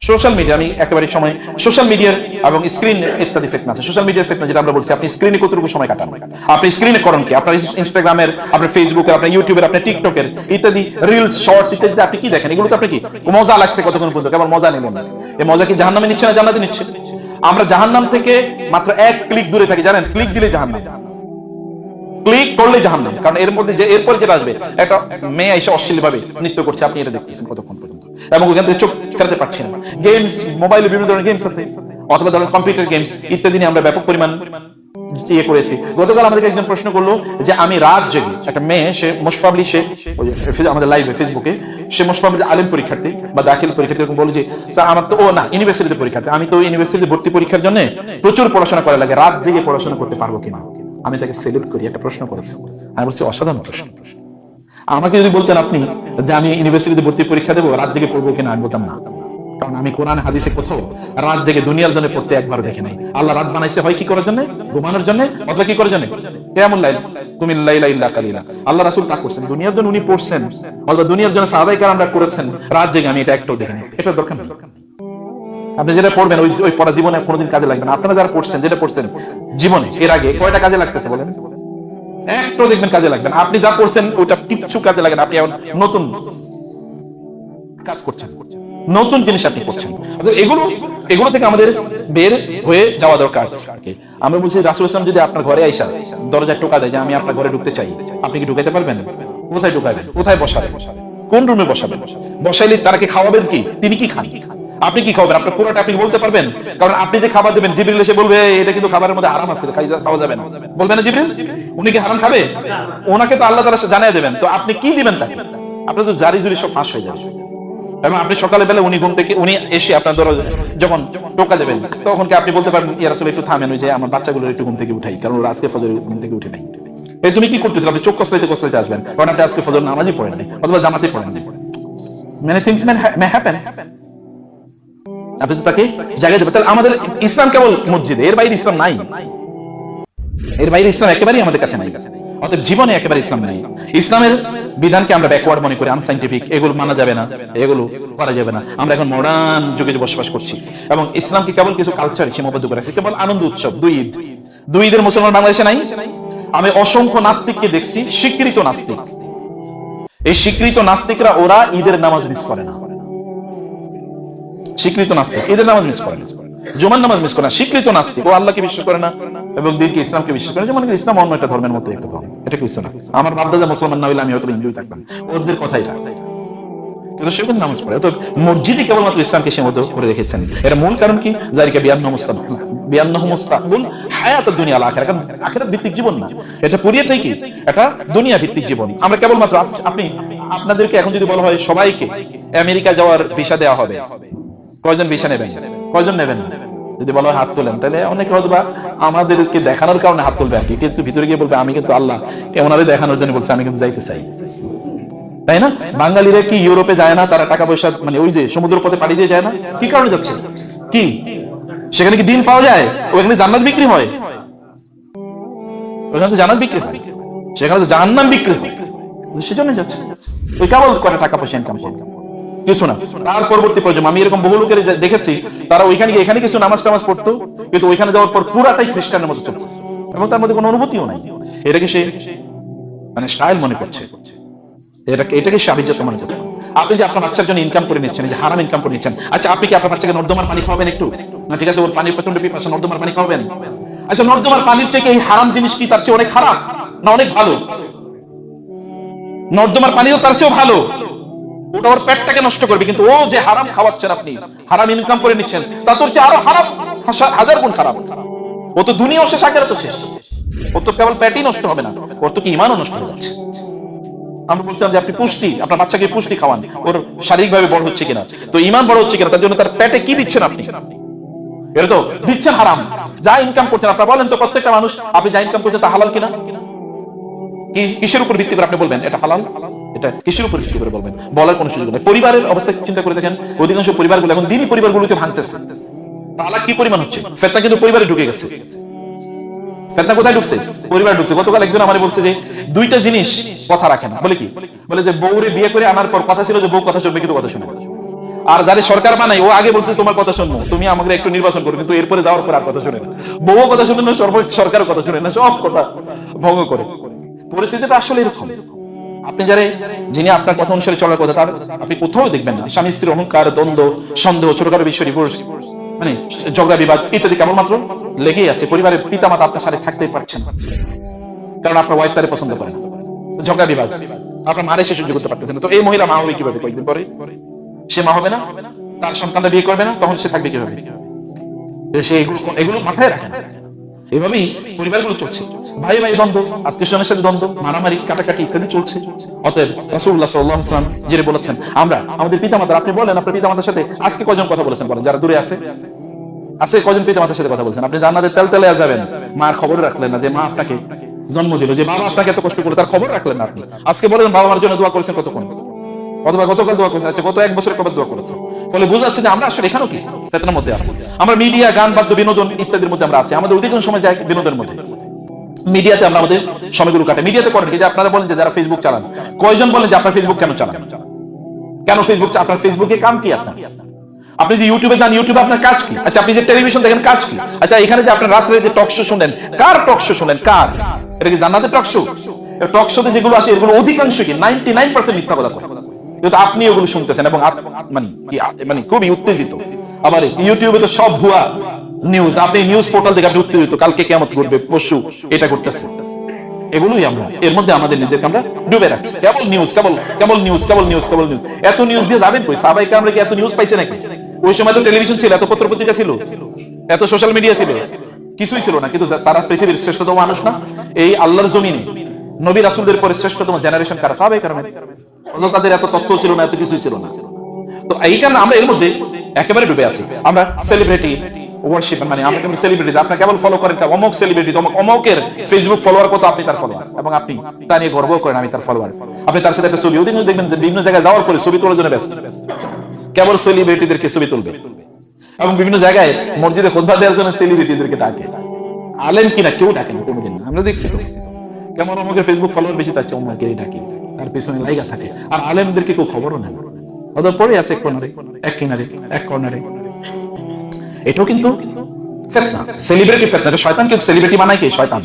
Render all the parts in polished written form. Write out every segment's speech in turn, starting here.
Social media, আমি একেবারে সময় সোশ্যাল মিডিয়ার এবং স্ক্রিন ইত্যাদি ফিটনেস আছে। সোশ্যাল মিডিয়ার ফিটনেস যেটা আমরা বলছি, আপনি স্ক্রিনে কতটুকু সময় কাটান, আপনি স্ক্রিনে করেন কি, আপনার ইনস্টাগ্রামের, আপনার ফেসবুকের, আপনার ইউটিউবের, আপনার টিকটকের ইত্যাদি রিলস, শর্টস ইত্যাদি আপনি কি দেখেন? এগুলো তো আপনি কি মজা লাগছে কতক্ষণ পর্যন্ত, কেবল মজা নিলেন। এই মজা কি জাহান্নামে নিচ্ছে না জান্নাতে নিচ্ছে? আমরা জাহান্নাম থেকে মাত্র এক ক্লিক দূরে থাকি, জানেন? ক্লিক দিলে জাহান্নাম, ক্লিক করলে জাহান্নাম। কারণ এর মধ্যে যে এরপর যেটা আসবে, একটা মেয়ে এসে অশ্লীল ভাবে নৃত্য করছে, আপনি এটা দেখতেছেন কতক্ষণ পর্যন্ত, এবং ওখান থেকে চোখ ফেরাতে পারছেন না। গেমস, মোবাইলে বিভিন্ন ধরনের গেমস আছে, অথবা ধরেন কম্পিউটার গেমস ইত্যাদি নিয়ে আমরা ব্যাপক পরিমাণ ইয়ে করেছি। গতকাল আমাদেরকে একজন প্রশ্ন করলো যে আমি রাত জেগে, একটা মেয়ে, সে মোস্ট প্রবাবলি সে আমাদের লাইভে ফেসবুকে, সে মোস্ট প্রবাবলি আলিম পরীক্ষার্থী বা দাখিল পরীক্ষার্থী, এরকম বলে যে স্যার আমার তো ইউনিভার্সিটিতে পরীক্ষার্থী, আমি তো ইউনিভার্সিটিতে ভর্তি পরীক্ষার জন্য প্রচুর পড়াশোনা করা লাগে, রাত জেগে পড়াশোনা করতে পারবো কিনা? আমি তাকে সেলুট করি, একটা প্রশ্ন করেছি। আমি বলছি অসাধারণ প্রশ্ন। আমাকে যদি বলতেন আপনি যে আমি ইউনিভার্সিটিতে ভর্তি পরীক্ষা দেবো, রাত জেগে পড়বো কিনা, আমি বলতাম না। কারণ আমি কোরআন হাদিসে কোথাও রাত জেগে দুনিয়ার জন্য পড়তে একবার দেখে নাই। আল্লাহ রাত বানাইছে হয় কি করার জন্য? ঘুমানোর জন্য, অথবা কি করার জন্য? কিয়ামুল লাইল, কুমিল লাইলা ইল্লা কালিলা। আল্লাহ রাসূল তা করছেন, দুনিয়ার জন্য উনি পড়ছেন, অথবা দুনিয়ার জন্য সাহাবায়ে কেরামরা করেছেন রাত জেগে। আমি এটা একটাও দেখি নাই, এটা দরকার নেই। আপনি যেটা পড়বেন ওই পড়া জীবনে কোনোদিন কাজে লাগবে না। আপনারা যারা পড়ছেন, যেটা পড়ছেন জীবনে এর আগে, কয়টা কাজে লাগতেছে বলেন? একটাও দেখবেন কাজে লাগবে না। আপনি যা পড়ছেন ওটা কিচ্ছু কাজে লাগে না। আপনি এখন নতুন কাজ করছেন, নতুন জিনিস আপনি করছেন। এগুলো থেকে আমাদের বের হয়ে যাওয়া দরকার। আমরা বলছি রাসূল সাল্লাল্লাহু আলাইহি ওয়াসাল্লাম যদি আপনার ঘরে আইসা দরজায় টোকা দেয় যে আমি আপনার ঘরে ঢুকতে চাই, আপনি কি ঢুকাইতে পারবেন? কোথায় ঢুকাবেন? কোথায় বসাবেন? কোন রুমে বসাবেন? বসাইলে তারা কি খাওয়াবেন? কি তিনি কি খান? আপনি কি খাবেন? আপনার পুরোটা আপনি বলতে পারবেন? কারণ আপনি যে খাবার দেবেন, জিবরিল এসে বলবে এটা কিন্তু খাবারের মধ্যে হারাম আছে, খাওয়া যাবে না, বলবেন না জিবরিল? উনি কি হারাম খাবে? ওনাকে তো আল্লাহ তাআলা জানিয়ে দেবেন, তো আপনি কি দিবেন তাকে? আপনার তো জারি জুরি সব ফাঁস হয়ে যাবে। এবং আপনি সকালে বেলা উনি ঘুম থেকে উনি এসে আপনার দরজা যখন টোকা দেবেন, তখন কি আপনি বলতে পারবেন ইয়া রাসূল একটু থামেন, ওই যে আমার বাচ্চাগুলো একটু ঘুম থেকে উঠাই, কারণ ওরা আজকে ফজর ঘুম থেকে উঠে নাই। এই তুমি কি করতেছিল? আপনি চোখ কসলাইতে আসবেন, কারণ আপনি আজকে ফজর নামাজই পড়েন নাই, অথবা জামাতে পড়েন নাই। Many things may happen. আপনি তো তাকে জায়গা দেবেন। তাহলে আমাদের ইসলাম কেবল মসজিদে, এর বাইরে ইসলাম নাই। এর বাইরে ইসলাম একেবারেই আমাদের কাছে নাই। অতএব জীবনে একেবারে ইসলাম নাই। ইসলামের বিধানকে আমরা ব্যাকওয়ার্ড মনে করি, আনসাইন্টিফিক, এগুলো মানা যাবে না, এগুলো করা যাবে না। আমরা এখন মডার্ন যুগে বসবাস করছি, এবং ইসলামকে কেবল কিছু কালচার সীমাবদ্ধ করে আছে, কেবল আনন্দ উৎসব, দুই ঈদের মুসলমান বাংলাদেশে নাই। আমি অসংখ্য নাস্তিককে দেখছি, স্বীকৃত নাস্তিক। এই স্বীকৃত নাস্তিকরা ওরা ঈদের নামাজ মিস করে না। স্বীকৃত নাস্তিক ঈদের নামাজ মিস করে না, জুমার নামাজ মিস করে না। স্বীকৃত নাস্তিক, ও আল্লাহকে বিশ্বাস করে না এবং দিনকে ইসলামকে বিশ্বাস করে, যেমন ইসলাম অন্য একটা ধর্মের মতো একটা ধর্ম, এটা কিছু না। আমার বাপদাদা মুসলমান না হইলে আমি হয়তো হিন্দুই থাকতাম, ওদের কথাই না, কিন্তু সেগুলো নামাজ পড়ে। তো মসজিদে কেবলমাত্র ইসলামকে সীমাবদ্ধ করে রেখেছেন। এর মূল কারণ কি? যারিকা বিআন্নাহু মুস্তাকবিল হায়াতুদ দুনিয়া আল আখিরাহ। কারণ আখিরাত ভিত্তিক জীবন না, এটা পুরিয়াটাই কি এটা দুনিয়া ভিত্তিক জীবন। আমরা কেবলমাত্র আপনাদেরকে এখন যদি বলা হয় সবাইকে আমেরিকা যাওয়ার ভিসা দেওয়া হবে, কয়জন ভিসা নেবেন? কয়জন নেবেন? যদি বলা হয় হাত তোলেন, তাহলে অনেকে হয়তো বা আমাদেরকে দেখানোর কারণে হাত তুলবে আর কি, কিন্তু ভিতরে গিয়ে বলবে আমি কিন্তু আল্লাহ ওনারে দেখানোর জন্য বলছে, আমি কিন্তু যাইতে চাই, তাই না? বাঙালিরা কি ইউরোপে যায় না? তারা টাকা পয়সা মানে ওই যে সমুদ্র পথে পাড়ি দিয়ে যায় না? কি কারণে যাচ্ছে? কি সেখানে কি দিন পাওয়া যায়? ওখানে জান্নাত বিক্রি হয়, ওখানে তো জান্নাত বিক্রি হয়, সেখানে তো জাহান্নাম বিক্রি হয়, সেজন্য যাচ্ছে। ওই কেবল করে টাকা পয়সা ইনকাম করে, কিছু না। তার পরবর্তী প্রজন্ম আমি এরকম বহু লোকের দেখেছি, তারা এখানে কিছু নামাজ টামাজ পড়তো, কিন্তু ওইখানে যাওয়ার পর পুরাটাই খ্রিস্টানের মতো চলছে, এবং তার মধ্যে কোনো অনুভূতিও নাই। এটাকে সে মানে স্টাইল মনে করছে, এটাকে সে আভিজাত্য মনে করছে। আপনি যে আপনার বাচ্চার জন্য ইনকাম করে নিচ্ছেন, যে হারাম ইনকাম করে নিচ্ছেন, আচ্ছা আপনি কি আপনার বাচ্চাকে নর্দমার পানি খাওয়াবেন একটু? না, ঠিক আছে, ওর পানির প্রচন্ড পিপাসা, নর্দমার পানি খাওয়াবেন? আচ্ছা নর্দমার পানির চেয়ে এই হারাম জিনিস কি তার চেয়ে অনেক খারাপ না অনেক ভালো? নর্দমার পানিও তার চেয়েও ভালো, ওটা ওর পেটটাকে নষ্ট করবে, কিন্তু ও যে হারাম খাওয়াচ্ছেন, আপনি হারাম ইনকাম করে নিচ্ছেন, তা তোর চেয়ে আরো হারাম, হাজার গুণ খারাপ। ও তো দুনিয়াও শেষ, আখিরাতও শেষ। ও তো কেবল পেটই নষ্ট হবে না, ওর তো কি ঈমানও নষ্ট হয়ে যাচ্ছে। আমরা বলছিলাম যে আপনি পুষ্টি, আপনার বাচ্চাকে পুষ্টি খাওয়ান, ওর শারীরিকভাবে বড় হচ্ছে কিনা, তো ঈমান বড় হচ্ছে কিনা, তার জন্য তার পেটে কি দিচ্ছেন আপনি? এটা তো দিচ্ছেন হারাম। যা ইনকাম করছেন, আপনারা বলেন তো প্রত্যেকটা মানুষ আপনি যা ইনকাম করছেন তা হালাল কিনা? কিসের উপর ভিত্তি করে আপনি বলবেন এটা হালাল? এটা কিসের উপর ভিত্তি করে বলবেন? বলার কোনো সুযোগ নেই। পরিবারের অবস্থা চিন্তা করে দেখেন, অধিকাংশ পরিবারগুলো এখন দিনই পরিবারগুলোতে ভাঙতেছে। তালাক কি পরিমাণ হচ্ছে? ফিতনা কিন্তু পরিবারে ঢুকে গেছে। ফিতনা কোথায় ঢুকছে? পরিবারে ঢুকছে। গতকাল একজন আমারে বলছে যে দুইটা জিনিস কথা রাখে না। বলে কি? বলে যে বউরে বিয়ে করে আনার পর কথা ছিল যে বউ কথা শুনবে, কিন্তু কথা শুনে না। আর যারা সরকার বানায় ও আগে বলছে তোমার কথা শুনবো, তুমি আমাকে একটু নির্বাচন করো, কিন্তু এরপরে যাওয়ার পর আর কথা শুনে না, বউ কথা শুনে না, সরকারের কথা শুনে না, সব কথা ভঙ্গ করে। পরিস্থিতিটা আসলে এরকম। আপনি যারা যিনি আপনার কথা অনুসারে চলার কথা, তার আপনি কোথাও দেখবেন না স্বামী স্ত্রীর অহংকার, দ্বন্দ্ব, সন্দেহ, ছোটখাটো বিষয়, ডিভোর্স, মানে ঝগড়া বিবাদ ইত্যাদি কেবলমাত্র লেগেই আছে। পরিবারের পিতামাতা আপনার সাথে থাকতেই পারছেন না, কারণ আপনার ওয়াইফ তারে পছন্দ করে না, ঝগড়া বিবাদ, আপনার মারে সে সহ্য করতে পারতেছেন না। তো এই মহিলা মা হবে কিভাবে? কয়েকদিন পরে সে মা হবে না, তার সন্তানটা বিয়ে করবে না, তখন সে থাকবে কিভাবে? সে এগুলো মাথায় রাখে না। এভাবেই পরিবারগুলো চলছে, ভাই ভাই দ্বন্দ্ব, আত্মীয় স্বজনের সাথে দ্বন্দ্ব, মারামারি, কাটাকাটি ইত্যাদি চলছে। অতএব রাসূলুল্লাহ সাল্লাল্লাহু আলাইহি ওয়াসাল্লাম যিনি বলেছেন, আমরা আমাদের পিতামাতার, আপনি বলেন আপনার পিতামাতার সাথে আজকে কয়জন কথা বলেছেন বলেন, যারা দূরে আছে আজকে কয়জন পিতামাতার সাথে কথা বলছেন? আপনি জান্নাতের তেলতেলে যাবেন, মার খবর রাখলেন না যে মা আপনাকে জন্ম দিল, যে বাবা আপনাকে এত কষ্ট করে তার খবর রাখলেন না আপনি। আজকে বলেন বাবা মার জন্য দোয়া করেছেন কতক্ষণ, অথবা গতকাল দোয়া করেছেন, আচ্ছা গত এক বছরে কবে দোয়া করেছেন? ফলে বোঝা যাচ্ছে যে আমরা আসলে এখানেও কি ফেতনার মধ্যে আছি। আমরা মিডিয়া, গান, বাদ্য, বিনোদন ইত্যাদির মধ্যে আমরা আছি। আমাদের অধিকাংশ সময় যায় বিনোদনের মধ্যে, মিডিয়াতে আমরা আমাদের সময়গুলো কাটে। মিডিয়াতে করেন কি? যে আপনারা বলেন যে যারা ফেসবুক চালান, কয়জন বলেন যে আপনার ফেসবুক কেন চালান? কেন ফেসবুক? আপনার ফেসবুকে কাম কি আপনার? আপনি যে ইউটিউবে যান, ইউটিউবে আপনার কাজ কি? আচ্ছা আপনি যে টেলিভিশন দেখেন, কাজ কি? আচ্ছা এখানে যে আপনার রাত্রে যে টক শো শুনেন, কার টক শো শুনেন? কার? এটা কি জান্নাতের টক শো? টক শোতে যেগুলো আসে এগুলো অধিকাংশ কি 99% মিথ্যা কথা বলে, কিন্তু আপনি ওগুলো শুনতেছেন এবং মানে খুবই উত্তেজিত। আবার ইউটিউবে তো সব ভুয়া নিউজ, আপনি নিউজ পোর্টাল থেকে আপনি উত্তেজিত, কালকে কিয়ামত ঘটবে, পরশু এটা করতেছে। এগুলোই আমরা এর মধ্যে আমাদের নিজেদেরকে আমরা ডুবে রাখছি। কেবল নিউজ, কেবল কেবল নিউজ, কেবল নিউজ, কেবল নিউজ। এত নিউজ দিয়ে যাবেন কই? সাহাবায়ে কেরামরা কি এত নিউজ পাইছে নাকি? ওই সময় তো টেলিভিশন ছিল, এত পত্রপত্রিকা ছিল, এত সোশ্যাল মিডিয়া ছিল, কিছুই ছিল না। কিন্তু তারা পৃথিবীর শ্রেষ্ঠতম মানুষ না? এই আল্লাহর জমিনে নবী রাসূলদের পরে শ্রেষ্ঠতম জেনারেশন কারা? সাহাবায়ে কেরাম। তাদের এত তথ্য ছিল না, এত কিছুই ছিল না। তো এই কারণে আমরা এর মধ্যে একেবারে ডুবে আছি। আমরা সেলিব্রিটি ওয়ার্শিপ, মানে আমরা কেবল সেলিব্রিটি, আপনি কেবল ফলো করেন অমুক সেলিব্রিটি, অমুকের ফেসবুক ফলোয়ার কত, আপনি তার ফলোয়ার, এবং আপনি তা নিয়ে গর্ব করেন আমি তার ফলোয়ার। আপনি তার সাথে একটা ছবি, ওদিন দেখবেন যে বিভিন্ন জায়গায় যাওয়ার পরে ছবি তোলার জন্য ব্যস্ত, কেবল সেলিব্রিটিদেরকে ছবি তুলবে, এবং বিভিন্ন জায়গায় মসজিদে খুতবা দেওয়ার জন্য সেলিব্রিটিদেরকে ডাকে। আলেম কিনা কেউ ডাকে না কোনোদিন, আমরা দেখছি তো কেমন অমুকের ফেসবুক ফলোয়ার বেশি, তার চেয়ে অমুকেরই ডাকে, তার পিছনে লাইগা থাকে। আর আলেমদেরকে কেউ খবরও নেয় না, ওদের পড়ে আছে এক কর্নারে। এটাও কিন্তু ফিতনা, সেলিব্রিটি ফিতনা। শয়তান কিন্তু সেলিব্রিটি বানায় কে? শয়তান।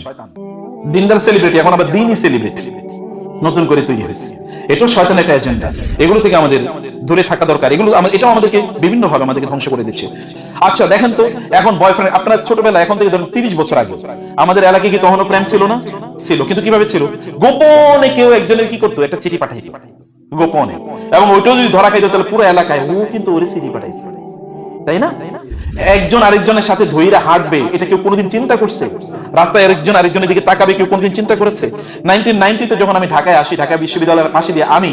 দিনদার সেলিব্রিটি এখন আবার দিনই সেলিব্রিটি নতুন করে তৈরি হয়েছে। এটাও শয়তানের একটা এজেন্ডা। এগুলো থেকে আমাদের দূরে থাকা দরকার। এগুলো এটাও আমাদেরকে বিভিন্ন ভাবে আমাদেরকে ধ্বংস করে দিচ্ছে। আচ্ছা দেখেন তো, এখন বয়ফ্রেন্ড, আপনার ছোটবেলা, এখন থেকে ধরুন 30 বছর আগে আমাদের এলাকায় কি তখনও প্রেম ছিল না? ছিল। কিন্তু কিভাবে ছিল? গোপনে কেউ একজনের কি করতো, একটা চিঠি পাঠাইতো গোপনে, এবং ওইটাও যদি ধরা খাইতো তাহলে পুরো এলাকায় ও কিন্তু ওরে চিঠি পাঠাইছে, তাই না? একজন আরেকজনের সাথে ধইরা হাঁটবে, এটা কেউ কোনোদিন চিন্তা করছে? রাস্তায় একজন আরেকজনের দিকে তাকাবে, কেউ কোনোদিন চিন্তা করেছে? 1990 তে যখন আমি ঢাকায় আসি, ঢাকা বিশ্ববিদ্যালয়ের পাশে দিয়ে আমি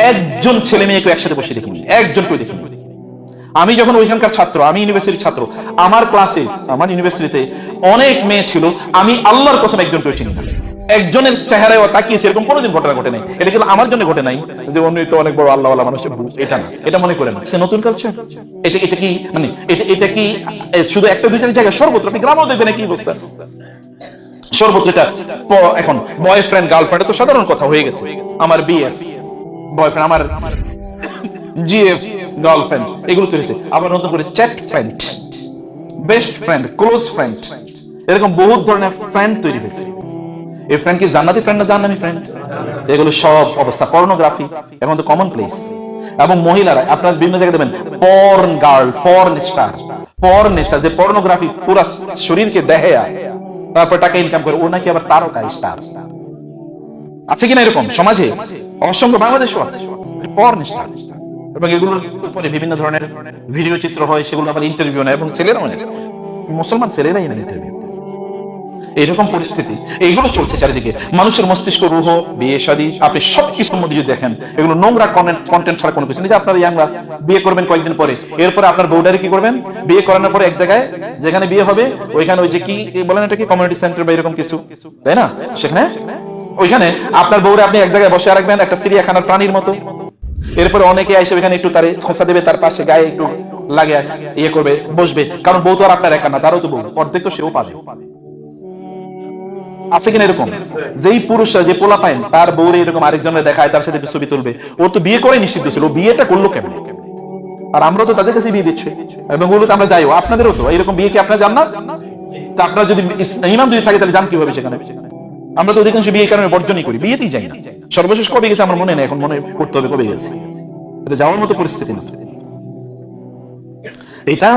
একজন ছেলে মেয়েকে একসাথে বসে দেখিনি, একজনকেও দেখিনি। আমি যখন ওইখানকার ছাত্র, আমি ইউনিভার্সিটির ছাত্র, আমার ক্লাসে, আমার ইউনিভার্সিটিতে অনেক মেয়ে ছিল, আমি আল্লাহর কসম একজনকেও চিনি না। একজনের চেহারায় তাকিয়েছে এরকম কোনোদিন ঘটনা ঘটে নাই। এটা কিন্তু আমার জন্য ঘটে নাই যে অন্য তো অনেক বড় আল্লাহওয়ালা মানুষের, এটা না, এটা মনে করে না। সে নতুন কালচার। এটা কি মানে এটা কি শুধু একটা দুইটা জায়গায়? সর্বত্র, আপনি গ্রামেও দেখবেন কি অবস্থা, সর্বত্র এটা। এখন বয়ফ্রেন্ড গার্লফ্রেন্ড তো সাধারণ কথা হয়ে গেছে। আমার বিএফ বয়ফ্রেন্ড, আমার জিএফ গার্লফ্রেন্ড, এগুলো তৈরি হয়েছে। আবার নতুন করে chat friend, best friend, close friend, এরকম বহুত ধরনের ফ্রেন্ড তৈরি হয়েছে। এই ফ্রেন্ড কি জান্নাতি ফ্রেন্ড না জাহান্নামী ফ্রেন্ড? এগুলো সব অবস্থা। পর্নোগ্রাফি এখন তো কমন প্লেস। এবং মহিলারা আপনারা বিভিন্ন জায়গায় দেখবেন পর্ন গার্ল, পর্ন স্টার, যে পর্নোগ্রাফি পুরো শরীরকে দেহে, তারপর টাকা ইনকাম করে, ও নাকি আবার তারকা স্টার। আছে কিনা এরকম সমাজে? অসংখ্য, বাংলাদেশও আছে পর্ন স্টার। এবং এগুলোর উপরে বিভিন্ন ধরনের ভিডিও চিত্র হয়, সেগুলো আবার ইন্টারভিউ নেয়, এবং ছেলেরা অনেক, মুসলমান ছেলেরাই না ইন্টারভিউ। এইরকম পরিস্থিতি, এইগুলো চলছে চারিদিকে। মানুষের মস্তিষ্ক, রুহ, বিয়ে শাদী, আপনি সবকিছুর মধ্যে যদি দেখেন এগুলো নোংরা কন্টেন্ট ছাড়া কোনো কিছু নেই। যে আপনারা ইয়াংরা বিয়ে করবেন কয়েকদিন পরে, এরপরে আপনার বউডারে কি করবেন? বিয়ে করানোর পরে এক জায়গায় যেখানে বিয়ে হবে ওইখানে ওই যে কি বলেন এটা কি কমিউনিটি সেন্টার বা এরকম কিছু, তাই না? সেখানে ওইখানে আপনার বউরে আপনি এক জায়গায় বসে রাখবেন, একটা চিড়িয়াখানার প্রাণীর মতো। এরপরে অনেকে এসে ওইখানে একটু তারে খোঁচা দেবে, তার পাশে গায়ে একটু লাগে ইয়ে করবে, বসবে, কারণ বউ তো আর আপনার একা না, তারও তো বউ, অর্ধেক তো সেও পাবে। আছে কিনা এরকম? যেই পুরুষরা, যে পোলা পায় তার বউরে এরকম আরেকজনের দেখায়, তার সাথে ছবি তুলবে, ওর তো বিয়ে করে নিষিদ্ধ ছিল, ও বিয়েটা করলো কেমনে? আর আমরা তো তাদের কাছে বিয়ে দিচ্ছি, এবং ওগুলোতে আমরা যাইও। আপনাদেরও তো এরকম বিয়ে কি আপনারা জান না? তা আপনারা যদি ইমাম যদি থাকে তাহলে যান কিভাবে সেখানে? আমরা তো অধিকাংশ বিয়ে কারণে বর্জনই করি, বিয়েতেই যাই না। সর্বশেষ কবে গেছে আমার মনে নেই, এখন মনে করতে হবে কবে গেছে। এটা যাওয়ার মতো পরিস্থিতি না। এটা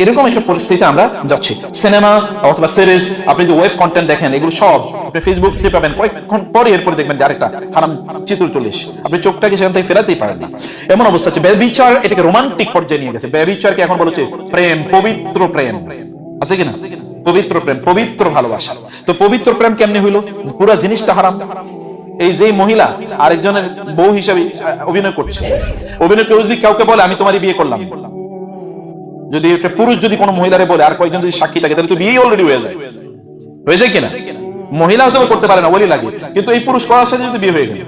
এরকম একটা পরিস্থিতিতে আমরা যাচ্ছি। সিনেমা অথবা সিরিজ, আপনি যদি ওয়েব কন্টেন্ট দেখেন, এগুলো সব আপনি ফেসবুকে পাবেন, কয়েকক্ষণ পরে এরপরে দেখবেন যে আরেকটা হারাম চিত্র চলে এসে আপনি চোখটাকে সেখান থেকে ফেরাতেই পারেন না। এমন অবস্থা হচ্ছে। ব্যভিচার এটাকে রোমান্টিক পর্যায়ে নিয়ে গেছে। ব্যভিচারকে এখন বলা হচ্ছে প্রেম, পবিত্র প্রেম, আছে কিনা? পবিত্র প্রেম, পবিত্র ভালোবাসা। তো পবিত্র প্রেম কেমনে হইলো? পুরো জিনিসটা হারাম। এই যে মহিলা আরেকজনের বউ হিসেবে অভিনয় করছে, অভিনয় করে যদি কাউকে বলে আমি তোমারই বিয়ে করলাম, যদি একটা পুরুষ যদি কোনো মহিলারে বলে আর কয়েকজন যদি সাক্ষী থাকে, তাহলে তো বিয়ে অলরেডি হয়ে যায়। হয়ে যায় কিনা? মহিলা হয়তো করতে পারে না, ওলি লাগে, কিন্তু এই পুরুষ করার সাথে যদি বিয়ে হয়ে গেল,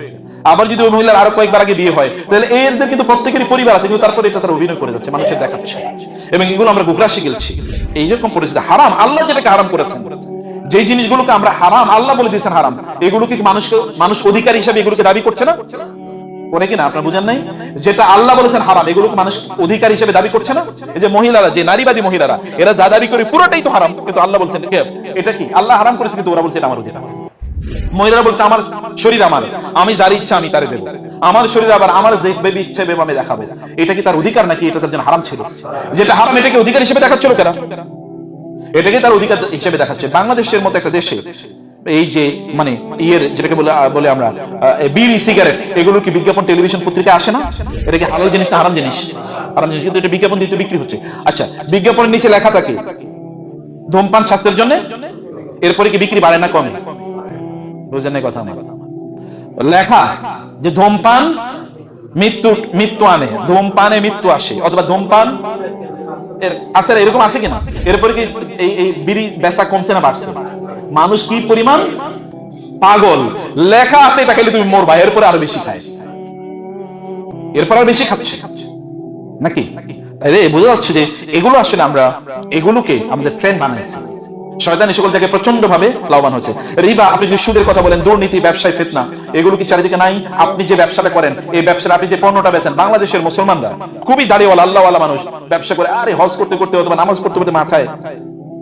আবার যদি ওই মহিলার আরো কয়েকবার আগে বিয়ে হয়, তাহলে এদের কিন্তু প্রত্যেকেরই পরিবার আছে, কিন্তু তারপরে এটা তারা অভিনয় করে যাচ্ছে, মানুষের দেখাচ্ছে, এবং এগুলো আমরা গোগ্রাসে গেলছি। এইরকম পরিস্থিতি। হারাম, আল্লাহ যেটাকে হারাম করেছেন, যে জিনিসগুলোকে আমরা হারাম আল্লাহ বলে দিয়েছেন হারাম, এগুলোকে মানুষ অধিকার হিসাবে এগুলোকে দাবি করছে না, করে কিনা? আপনার বুঝেন নাই? যেটা আল্লাহ বলেছেন হারাম, এগুলোকে মানুষ অধিকার হিসেবে দাবি করছে না। এই যে মহিলারা, যে নারীবাদী মহিলারা, এরা যা দাবি করে পুরোটাই তো হারাম, কিন্তু আল্লাহ বলছেন এটা কি আল্লাহ হারাম করেছে, কিন্তু ওরা বলছে এটা আমার অধিকার। মহিলারা বলছে আমার শরীর আমার, আমি যার ইচ্ছা আমি তারে দেবো, আমার শরীর আবার আমার যে বেবি ইচ্ছা বেবি আমি দেখাবো। এটা কি তার অধিকার নাকি এটা তার জন্য হারাম ছিল? যেটা হারাম এটাকে অধিকার হিসেবে দেখাচ্ছিল কেন? এটাকে তার অধিকার হিসেবে দেখাচ্ছে। বাংলাদেশের মতো একটা দেশে এই যে মানে যেটাকে বলে আমরা বিড়ি, সিগারেট, এগুলো কি বিজ্ঞাপন টেলিভিশন পত্রিকায় আসে না? এটা কি হালাল জিনিস না হারাম জিনিস? হারাম জিনিস, কিন্তু এটা বিজ্ঞাপন দিতে বিক্রি হচ্ছে। আচ্ছা, বিজ্ঞাপনের নিচে লেখা থাকে ধূমপান স্বাস্থ্যের জন্য, এরপরে কি বিক্রি বাড়ে না কমে? বুঝেন না কথা আমার? লেখা যে ধূমপান মৃত্যু আনে, ধূমপানে মৃত্যু আসে, অথবা ধূমপান আছে, এরকম আছে কিনা? এরপরে কি এই বিড়ি বেচা কমছে না বাড়ছে? মানুষ কি পরিমাণ পাগল! লেখা আছে এটা খেলে তুমি মরবা, এরপরে আরো বেশি খায়, এরপর আর বেশি খাচ্ছে নাকি? তাই বোঝা যাচ্ছে যে এগুলো আসলে আমরা এগুলোকে আমাদের ট্রেন্ড বানাইছি। শয়তান এই সকল জায়গায় প্রচন্ড ভাবে লাভবান হচ্ছে। রিবা, আপনি যদি সুদের কথা বলেন, দুর্নীতি, ব্যবসায় ফিতনা, এগুলো কি চারিদিকে নাই? আপনি যে ব্যবসাটা করেন, এই ব্যবসাটা আপনি যে পণ্যটা বেচেন, বাংলাদেশের মুসলমানরা খুবই দাড়িওয়ালা আল্লাহওয়ালা মানুষ ব্যবসা করে, আরে হজ করতে করতে অথবা নামাজ পড়তে পড়তে মাথায়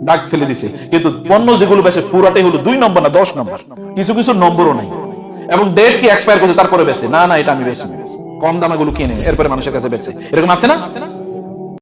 দাগ ফেলে দিছে, কিন্তু পণ্য যেগুলো বেচে পুরাটাই হলো 2 নম্বর না 10 নম্বর, কিছু কিছু নম্বরও নাই, এবং ডেট কি এক্সপায়ার করছে তারপরে বেচে, না এটা আমি বেচি, কম দামে গুলো কিনে এরপরে মানুষের কাছে বেচে। এরকম আছে না?